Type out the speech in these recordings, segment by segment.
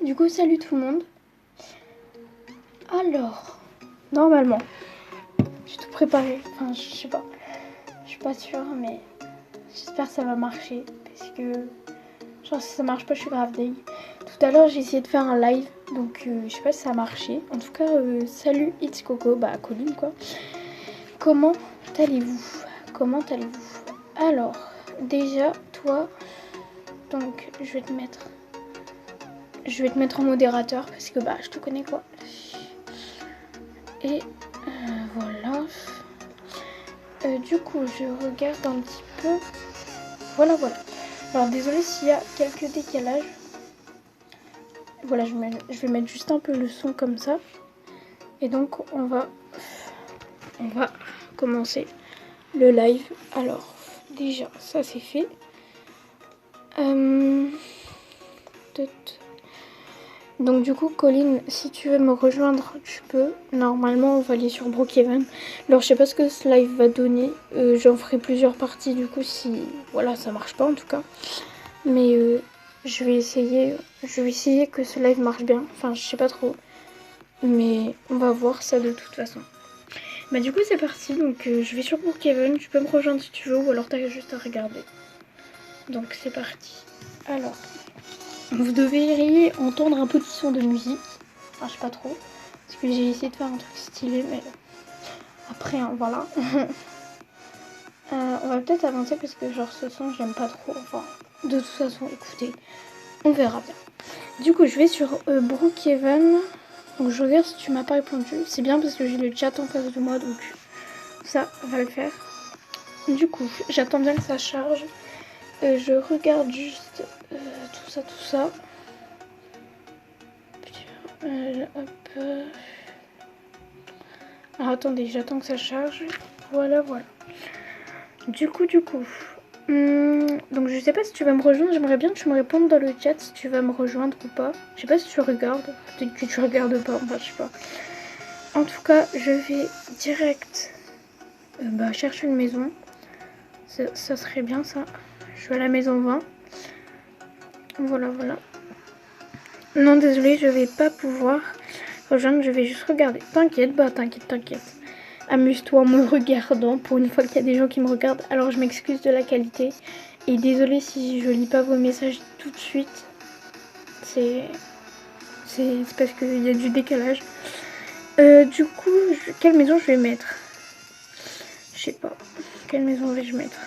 Du coup, salut tout le monde. Alors, normalement, j'ai tout préparé. Enfin, je sais pas. Je suis pas sûre, mais j'espère que ça va marcher. Parce que, genre, si ça marche pas, je suis grave deg. Tout à l'heure, j'ai essayé de faire un live. Donc, je sais pas si ça a marché. En tout cas, salut It's Coco. Bah, Colline, quoi. Comment allez-vous? Comment allez-vous? Alors, déjà, toi, donc, je vais te mettre en modérateur parce que bah je te connais quoi. Et voilà. Du coup je regarde un petit peu. Voilà. Alors désolé s'il y a quelques décalages. Voilà, je vais mettre juste un peu le son comme ça. Et donc on va commencer le live. Alors déjà ça c'est fait. Donc du coup, Colline, si tu veux me rejoindre, tu peux. Normalement, on va aller sur Brookhaven. Alors, je sais pas ce que ce live va donner. J'en ferai plusieurs parties, du coup, si... Voilà, ça marche pas, en tout cas. Mais je vais essayer que ce live marche bien. Enfin, je sais pas trop. Mais on va voir ça de toute façon. Bah du coup, c'est parti. Donc, je vais sur Brookhaven. Tu peux me rejoindre si tu veux, ou alors t'as juste à regarder. Donc, c'est parti. Alors... Vous devriez entendre un petit son de musique. Enfin, je sais pas trop. Parce que j'ai essayé de faire un truc stylé, mais après, hein, voilà. On va peut-être avancer parce que genre ce son, j'aime pas trop. Enfin, de toute façon, écoutez, on verra bien. Du coup, je vais sur Brookhaven. Donc je regarde si tu m'as pas répondu. C'est bien parce que j'ai le chat en face de moi, donc ça va le faire. Du coup, j'attends bien que ça charge. Je regarde juste tout ça. Hop. Alors attendez, j'attends que ça charge. Voilà. Du coup. Donc je sais pas si tu vas me rejoindre. J'aimerais bien que tu me répondes dans le chat si tu vas me rejoindre ou pas. Je sais pas si tu regardes. Peut-être que tu regardes pas. Enfin, je sais pas. En tout cas, je vais direct chercher une maison. Ça serait bien ça. Je vais à la maison 20. Voilà. Non, désolé, je vais pas pouvoir rejoindre. Je vais juste regarder. T'inquiète. Amuse-toi en me regardant pour une fois qu'il y a des gens qui me regardent. Alors je m'excuse de la qualité. Et désolée si je lis pas vos messages tout de suite. C'est parce qu'il y a du décalage. Du coup, quelle maison je vais mettre? Je sais pas. Quelle maison vais-je mettre?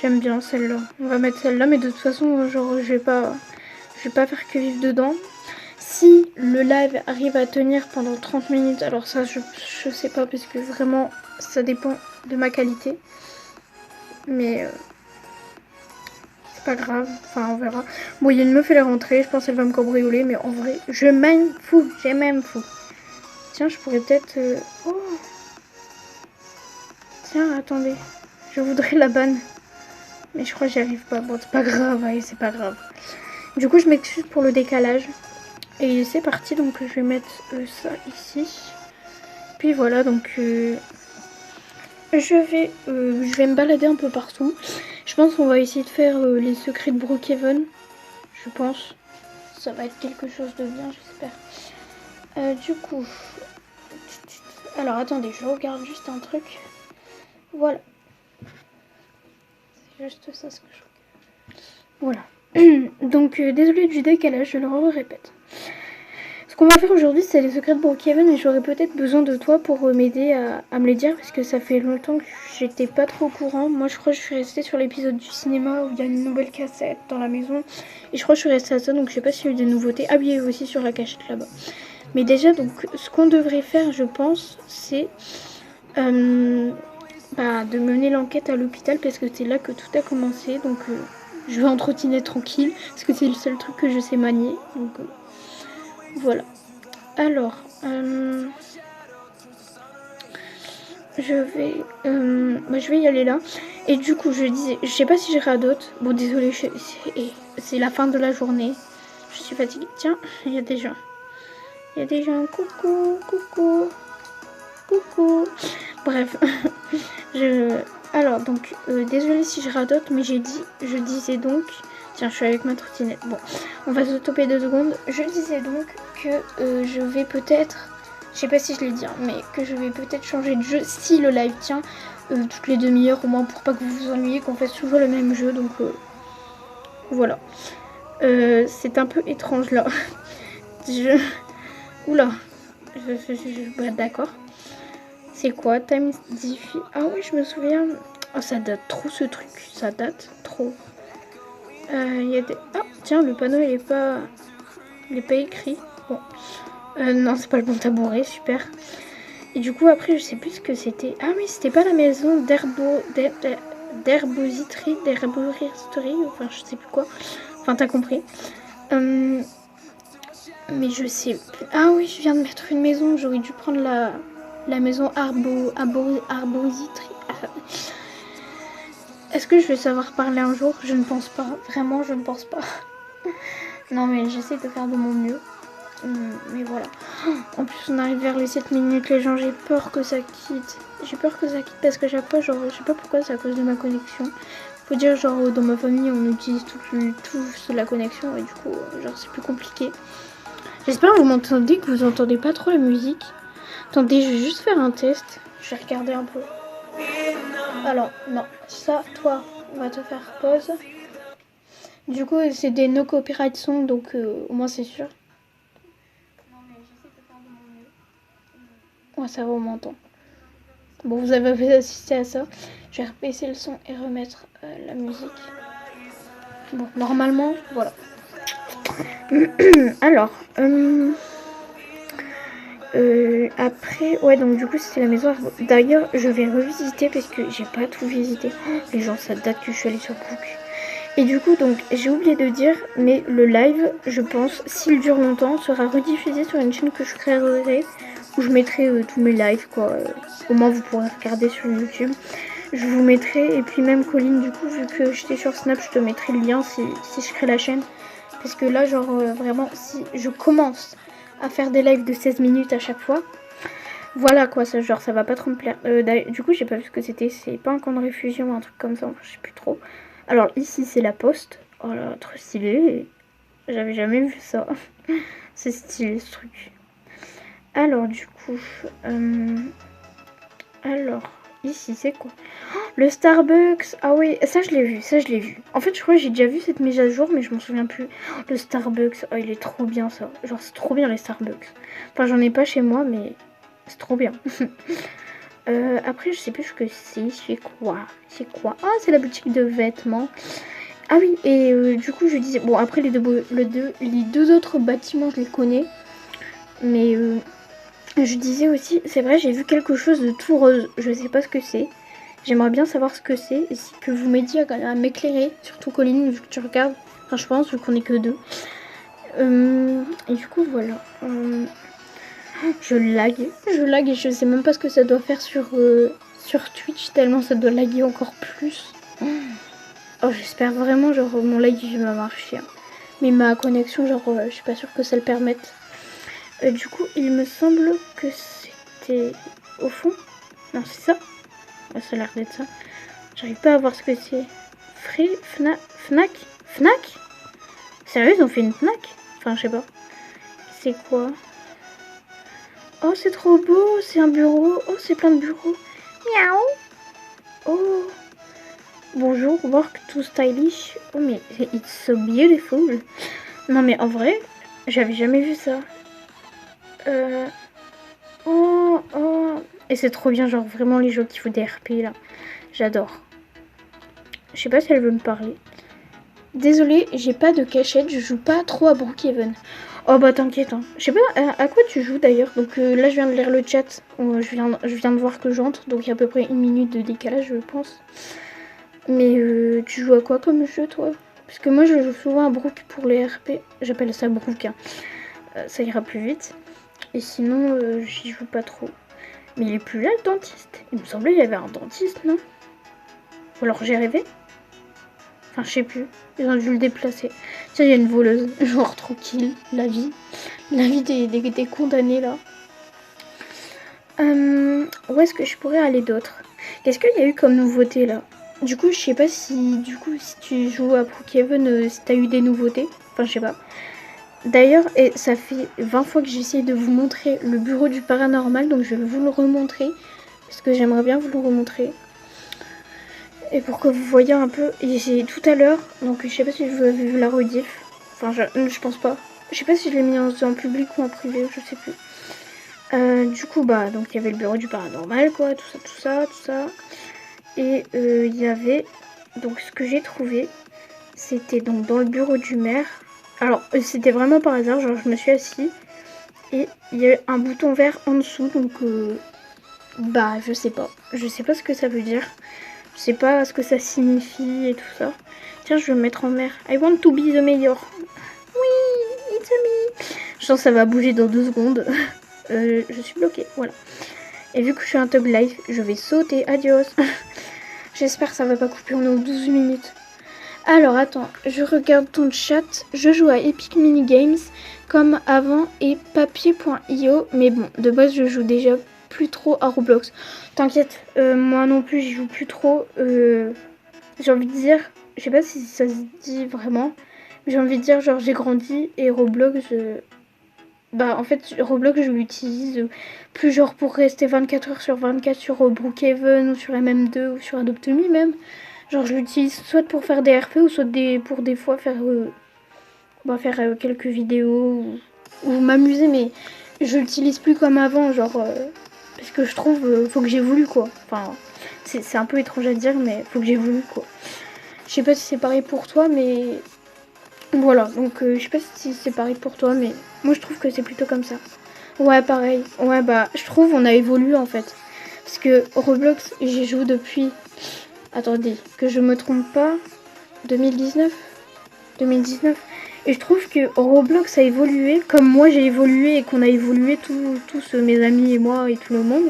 J'aime bien celle-là. On va mettre celle-là, mais de toute façon, genre, je vais pas faire que vivre dedans. Si le live arrive à tenir pendant 30 minutes, alors ça, je sais pas, parce que vraiment, ça dépend de ma qualité. Mais c'est pas grave, enfin, on verra. Bon, il y a une meuf, elle est rentrée, je pense qu'elle va me cambrioler, mais en vrai, j'ai même fou. Tiens, je pourrais peut-être... Oh. Tiens, attendez, je voudrais la banne. Mais je crois que j'y arrive pas. Bon, c'est pas grave, ouais, c'est pas grave. Du coup, je m'excuse pour le décalage. Et c'est parti, donc je vais mettre ça ici. Puis voilà, donc je vais me balader un peu partout. Je pense qu'on va essayer de faire les secrets de Brookhaven. Je pense. Ça va être quelque chose de bien, j'espère. Du coup... Alors, attendez, je regarde juste un truc. Voilà. C'est juste ça ce que je regarde. Voilà. Donc, désolée du décalage, je le répète. Ce qu'on va faire aujourd'hui, c'est les secrets de Brookhaven, et j'aurais peut-être besoin de toi pour m'aider à me les dire, parce que ça fait longtemps que j'étais pas trop au courant. Moi, je crois que je suis restée sur l'épisode du cinéma où il y a une nouvelle cassette dans la maison, et je crois que je suis restée à ça, donc je sais pas s'il y a eu des nouveautés. Ah oui, il y a eu aussi sur la cachette là-bas. Mais déjà, donc, ce qu'on devrait faire, je pense, c'est de mener l'enquête à l'hôpital, parce que c'est là que tout a commencé. Donc, je vais en trottinette tranquille, parce que c'est le seul truc que je sais manier. Donc, voilà. Alors, je vais y aller là. Et du coup, je disais, je sais pas si j'irai à d'autres. Bon, désolé, c'est la fin de la journée. Je suis fatiguée. Tiens, il y a des gens. Coucou. Bref, alors donc, désolée si je radote, mais je disais donc, Tiens, je suis avec ma trottinette. Bon, on va se stopper 2 secondes. Je disais donc que je vais peut-être, je sais pas si je l'ai dit, hein, mais que je vais peut-être changer de jeu si le live tient toutes les demi-heures au moins pour pas que vous vous ennuyiez, qu'on fasse toujours le même jeu. Donc voilà. C'est un peu étrange là. Oula. Ouais, d'accord. C'est quoi? Time Diffy. Ah oui, je me souviens. Oh, ça date trop ce truc. Ça date trop. Il y a des... Ah, tiens, le panneau, il est pas écrit. Bon. Non, c'est pas le bon tabouret, super. Et du coup, après, je sais plus ce que c'était. Ah oui, c'était pas la maison d'herboristerie, enfin, je sais plus quoi. Enfin, t'as compris. Mais je sais plus. Ah oui, je viens de mettre une maison. J'aurais dû prendre la maison arboristerie. Est-ce que je vais savoir parler un jour? Je ne pense pas. Vraiment, je ne pense pas. Non, mais j'essaie de faire de mon mieux. Mais voilà. En plus, on arrive vers les 7 minutes, les gens. J'ai peur que ça quitte. J'ai peur que ça quitte parce que chaque fois, genre, je sais pas pourquoi, c'est à cause de ma connexion. Faut dire, genre, dans ma famille, on utilise tous la connexion et du coup, genre, c'est plus compliqué. J'espère que vous m'entendez, que vous entendez pas trop la musique. Attendez, je vais juste faire un test. Je vais regarder un peu. Alors, non, ça, toi, on va te faire pause. Du coup, c'est des no copyright songs, donc au moins c'est sûr. Non, mais j'essaie de faire de mon mieux. Ouais, ça va, on m'entend. Bon, vous avez assisté à ça. Je vais rebaisser le son et remettre la musique. Bon, normalement, voilà. Alors, après, ouais, donc du coup, c'était la maison. D'ailleurs, je vais revisiter parce que j'ai pas tout visité. Les gens, ça date que je suis allée sur Book. Et du coup, donc, j'ai oublié de dire, mais le live, je pense, s'il dure longtemps, sera rediffusé sur une chaîne que je créerai, où je mettrai tous mes lives, quoi. Au moins, vous pourrez regarder sur YouTube. Je vous mettrai, et puis même Colline, du coup, vu que j'étais sur Snap, je te mettrai le lien si je crée la chaîne. Parce que là, genre, vraiment, si je commence à faire des lives de 16 minutes à chaque fois, voilà, quoi, ça, genre, ça va pas trop me plaire. Du coup, j'ai pas vu ce que c'était, c'est pas un camp de réfugié ou un truc comme ça, je sais plus trop. Alors ici c'est la poste. Oh là, trop stylé. J'avais jamais vu ça. C'est stylé ce truc. Alors du coup, alors ici c'est quoi? Oh, le Starbucks. Ah oui, ça je l'ai vu, ça je l'ai vu. En fait je crois que j'ai déjà vu cette mise à jour mais je m'en souviens plus. Oh, le Starbucks, oh il est trop bien ça. Genre c'est trop bien les Starbucks. Enfin j'en ai pas chez moi mais c'est trop bien. Après je sais plus ce que c'est quoi. C'est quoi? Ah c'est la boutique de vêtements. Ah oui, et du coup, je disais... Bon, après, les deux autres bâtiments, je les connais. Mais je disais aussi... C'est vrai, j'ai vu quelque chose de tout rose. Je sais pas ce que c'est. J'aimerais bien savoir ce que c'est. Et si que vous m'aidiez à m'éclairer. Surtout Colline, vu que tu regardes. Enfin, je pense, vu qu'on est que deux. Et du coup, voilà. Je lag et je sais même pas ce que ça doit faire sur Twitch. Tellement ça doit laguer encore plus. Oh, j'espère vraiment, genre, mon live va marcher. Hein. Mais ma connexion, genre, je suis pas sûre que ça le permette. Du coup, il me semble que c'était au fond. Non, c'est ça. Ouais, ça a l'air d'être ça. J'arrive pas à voir ce que c'est. Fnac. Sérieux, ils ont fait une Fnac? Enfin, je sais pas. C'est quoi? Oh, c'est trop beau. C'est un bureau. Oh, c'est plein de bureaux. Miaou. Oh. Bonjour, work too stylish. Oh mais it's so beautiful. Non mais en vrai, j'avais jamais vu ça. Oh. Et c'est trop bien, genre vraiment les gens qui font des RP là. J'adore. Je sais pas si elle veut me parler. Désolée, j'ai pas de cachette, je joue pas trop à Brookhaven. Oh bah t'inquiète, hein. Je sais pas à quoi tu joues d'ailleurs. Donc là je viens de lire le chat. Je viens de voir que j'entre. Donc il y a à peu près 1 minute de décalage je pense. Mais tu joues à quoi comme jeu toi? Parce que moi je joue souvent à Brook pour les RP. J'appelle ça Brook. Hein. Ça ira plus vite. Et sinon j'y joue pas trop. Mais il est plus là le dentiste. Il me semblait qu'il y avait un dentiste, non? Ou alors j'ai rêvé? Enfin je sais plus. Ils ont dû le déplacer. Tiens, il y a une voleuse. Genre tranquille. La vie. La vie des condamnés là. Où est-ce que je pourrais aller d'autre? Qu'est-ce qu'il y a eu comme nouveauté là? Du coup, je sais pas si si tu joues à Brookhaven, si t'as eu des nouveautés. Enfin, je sais pas. D'ailleurs, et ça fait 20 fois que j'essaie de vous montrer le bureau du paranormal, donc je vais vous le remontrer. Parce que j'aimerais bien vous le remontrer. Et pour que vous voyez un peu. Et c'est tout à l'heure, donc je sais pas si vous avez vu la rediff. Enfin, je pense pas. Je sais pas si je l'ai mis en public ou en privé, je sais plus. Du coup, bah, donc il y avait le bureau du paranormal, quoi, tout ça. Et il y avait, donc ce que j'ai trouvé, c'était donc dans le bureau du maire. Alors, c'était vraiment par hasard, genre je me suis assise et il y a un bouton vert en dessous, donc bah, je sais pas. Je sais pas ce que ça veut dire. Je sais pas ce que ça signifie et tout ça. Tiens, je vais me mettre en mer. I want to be the mayor. Oui, it's me. Je sens que ça va bouger dans 2 secondes. Je suis bloquée, voilà. Et vu que je suis un tug live, je vais sauter. Adios. J'espère que ça va pas couper, on est aux 12 minutes. Alors attends, je regarde ton chat. Je joue à Epic Minigames comme avant et papier.io. Mais bon, de base, je joue déjà plus trop à Roblox. T'inquiète, moi non plus, j'y joue plus trop. J'ai envie de dire, je sais pas si ça se dit vraiment, mais j'ai envie de dire, genre, j'ai grandi et Roblox, bah en fait, Roblox, je l'utilise plus genre pour rester 24 heures sur 24 sur Brookhaven ou sur MM2 ou sur Adopt Me même. Genre, je l'utilise soit pour faire des RP ou soit pour des fois faire, quelques vidéos ou m'amuser, mais je l'utilise plus comme avant, genre, parce que je trouve, faut que j'évolue quoi. Enfin, c'est un peu étrange à dire, mais faut que j'évolue quoi. Je sais pas si c'est pareil pour toi, mais voilà. Donc, je sais pas si c'est pareil pour toi, mais moi je trouve que c'est plutôt comme ça. Ouais, pareil. Ouais, bah, je trouve on a évolué en fait. Parce que Roblox, j'y joue depuis. Attendez, que je me trompe pas. 2019 2019. Et je trouve que Roblox a évolué comme moi j'ai évolué et qu'on a évolué tous mes amis et moi et tout le monde.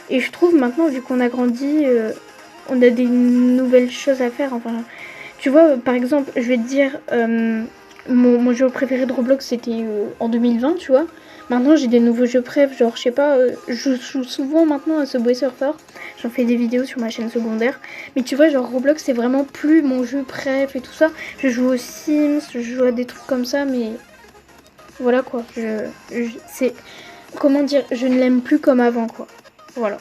Et je trouve maintenant, vu qu'on a grandi, on a des nouvelles choses à faire. Enfin, tu vois, par exemple, je vais te dire, mon jeu préféré de Roblox c'était en 2020, tu vois. Maintenant j'ai des nouveaux jeux préf, genre je sais pas, je joue souvent maintenant à Subway Surfer. J'en fais des vidéos sur ma chaîne secondaire. Mais tu vois, genre Roblox c'est vraiment plus mon jeu préf et tout ça. Je joue aux Sims, je joue à des trucs comme ça, mais voilà quoi. C'est, comment dire, je ne l'aime plus comme avant quoi. Voilà,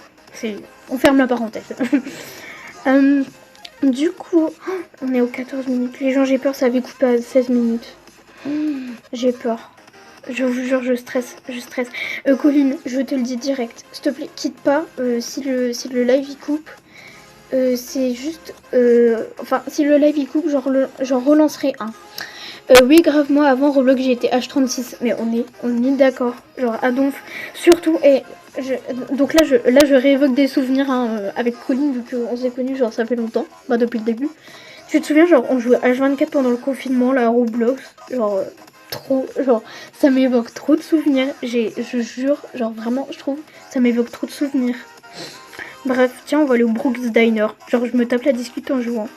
on ferme la parenthèse. Du coup, on est aux 14 minutes. Les gens, j'ai peur, ça avait coupé à 16 minutes. J'ai peur. Je vous jure, je stresse. Colline, je te le dis direct. S'il te plaît, quitte pas. Si le live il coupe, c'est juste. Enfin, si le live il coupe, j'en relancerai un. Oui, grave, moi avant Roblox j'ai été H36. Mais on est d'accord. Genre, à donf. Surtout, donc là je réévoque des souvenirs hein, avec Colline, vu qu'on s'est connus, genre ça fait longtemps. Bah, depuis le début. Tu te souviens, genre, on jouait H24 pendant le confinement, là, à Roblox. Genre, trop, genre, ça m'évoque trop de souvenirs. Je jure, genre, vraiment, je trouve, ça m'évoque trop de souvenirs. Bref, tiens, on va aller au Brooks Diner. Genre, je me tape la discute en jouant.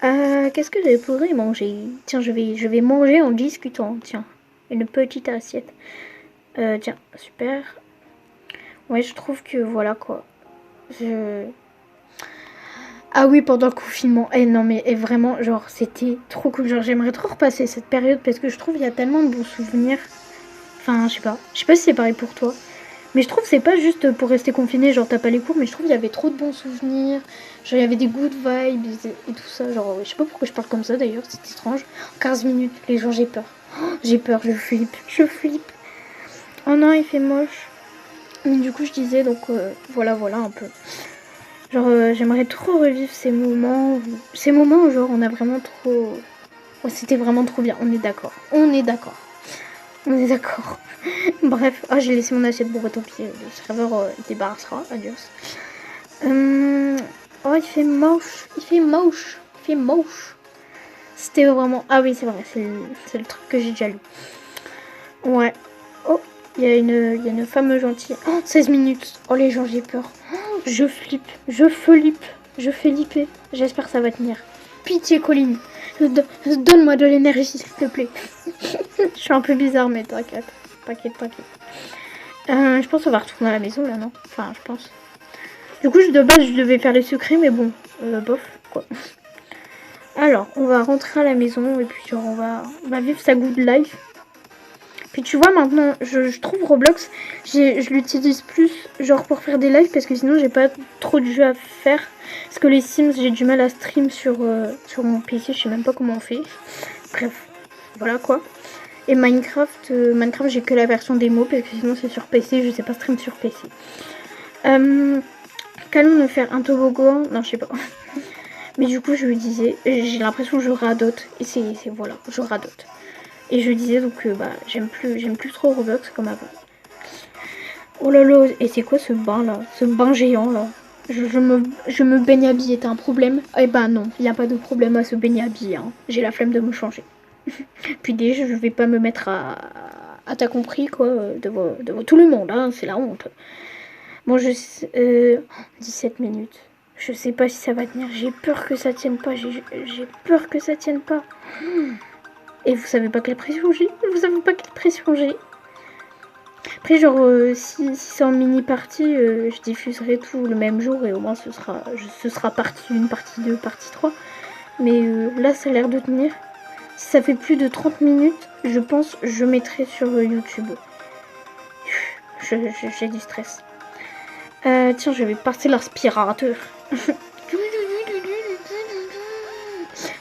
Qu'est-ce que je pourrais manger? Tiens, je vais manger en discutant. Tiens, une petite assiette. Tiens, super. Ouais, je trouve que, voilà, quoi. Ah oui, pendant le confinement. Non, mais vraiment, genre, c'était trop cool. Genre, j'aimerais trop repasser cette période parce que je trouve qu'il y a tellement de bons souvenirs. Enfin, je sais pas. Je sais pas si c'est pareil pour toi. Mais je trouve que c'est pas juste pour rester confiné, genre t'as pas les cours, mais je trouve qu'il y avait trop de bons souvenirs. Genre, il y avait des good vibes et tout ça. Genre, je sais pas pourquoi je parle comme ça d'ailleurs, c'est étrange. 15 minutes, les gens, j'ai peur. J'ai peur, je flippe. Oh non, il fait moche. Mais du coup, je disais, donc voilà un peu. Genre, j'aimerais trop revivre ces moments où genre on a vraiment trop. Oh, c'était vraiment trop bien, on est d'accord. Bref, j'ai laissé mon assiette pour tant pis, le serveur débarrassera, adios. Oh, il fait moche. C'était vraiment. Ah oui, c'est vrai, c'est le truc que j'ai déjà lu. Ouais. Oh, il y a une femme gentille. Oh, 16 minutes. Oh, les gens, j'ai peur. Oh, je flippe. J'espère que ça va tenir. Pitié, Colline. Donne-moi de l'énergie, s'il te plaît. Je suis un peu bizarre, mais t'inquiète. Je pense qu'on va retourner à la maison, là, non? Enfin, je pense. Du coup, de base, je devais faire les secrets, mais bon, bof, quoi. Alors, on va rentrer à la maison et puis genre on va vivre sa good life. Puis tu vois maintenant, je trouve Roblox, je l'utilise plus genre pour faire des lives parce que sinon j'ai pas trop de jeux à faire. Parce que les Sims, j'ai du mal à stream sur mon PC, je sais même pas comment on fait. Bref, voilà quoi. Et Minecraft, j'ai que la version démo parce que sinon c'est sur PC, je sais pas stream sur PC. Qu'allons-nous faire un toboggan? Non, je sais pas. Mais du coup, je me disais, j'ai l'impression que je radote. Et c'est voilà, je radote. Et je disais donc que j'aime plus trop Roblox comme avant. Oh là là, et c'est quoi ce bain là? Ce bain géant là? Je me baigne habillée, t'as un problème? Eh ben non, il n'y a pas de problème à se baigner habillée. Hein. J'ai la flemme de me changer. Puis déjà, je vais pas me mettre à t'as compris quoi, devant tout le monde, hein, c'est la honte. Bon, 17 minutes. Je sais pas si ça va tenir. J'ai peur que ça tienne pas. J'ai peur que ça tienne pas. Et vous savez pas quelle pression j'ai. Vous savez pas quelle pression j'ai. Après, genre, si c'est en mini partie, je diffuserai tout le même jour et au moins ce sera partie 1, partie 2, partie 3. Mais là, ça a l'air de tenir. Si ça fait plus de 30 minutes, je pense je mettrai sur YouTube. J'ai du stress. Tiens, je vais passer l'aspirateur.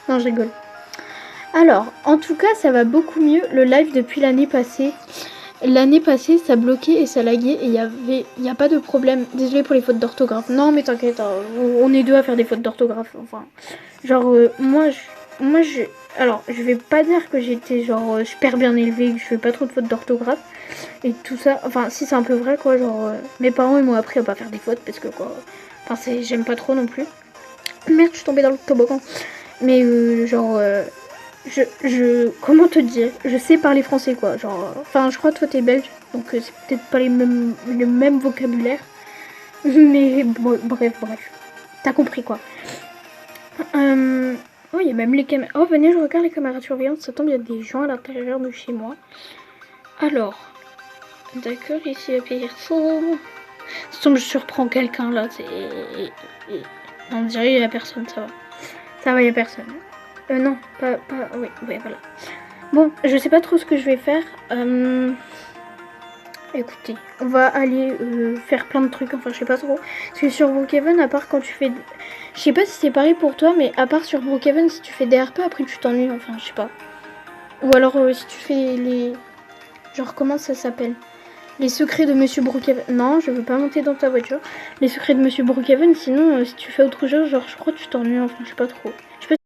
Non, je rigole. Alors, en tout cas, ça va beaucoup mieux le live depuis l'année passée. L'année passée, ça bloquait et ça laguait et il n'y a pas de problème. Désolée pour les fautes d'orthographe. Non, mais t'inquiète, hein, on est deux à faire des fautes d'orthographe. Enfin, genre, alors, je vais pas dire que j'étais genre super bien élevée, que je fais pas trop de fautes d'orthographe et tout ça. Enfin, si c'est un peu vrai, quoi. Genre, mes parents ils m'ont appris à pas faire des fautes parce que quoi. Enfin, j'aime pas trop non plus. Merde, je suis tombée dans le toboggan. Mais comment te dire, je sais parler français quoi, genre, enfin je crois que toi t'es belge, donc c'est peut-être pas le même vocabulaire, mais bon, bref, t'as compris quoi. Oh, il y a même les caméras, oh venez je regarde les caméras de surveillance, ça tombe, il y a des gens à l'intérieur de chez moi. Alors, d'accord, ici la personne, ça tombe, je surprends quelqu'un là, on dirait il y a personne, ça va, il y a personne. Non, pas... Oui, voilà. Bon, je sais pas trop ce que je vais faire. Écoutez, on va aller faire plein de trucs. Enfin, je sais pas trop. Parce que sur Brookhaven, à part quand tu fais... Je sais pas si c'est pareil pour toi, mais à part sur Brookhaven, si tu fais des RP, après tu t'ennuies. Enfin, je sais pas. Ou alors si tu fais les... Genre, comment ça s'appelle? Les secrets de Monsieur Brookhaven. Non, je veux pas monter dans ta voiture. Les secrets de Monsieur Brookhaven, sinon, si tu fais autre chose, genre, je crois que tu t'ennuies. Enfin, je sais pas trop. Je sais pas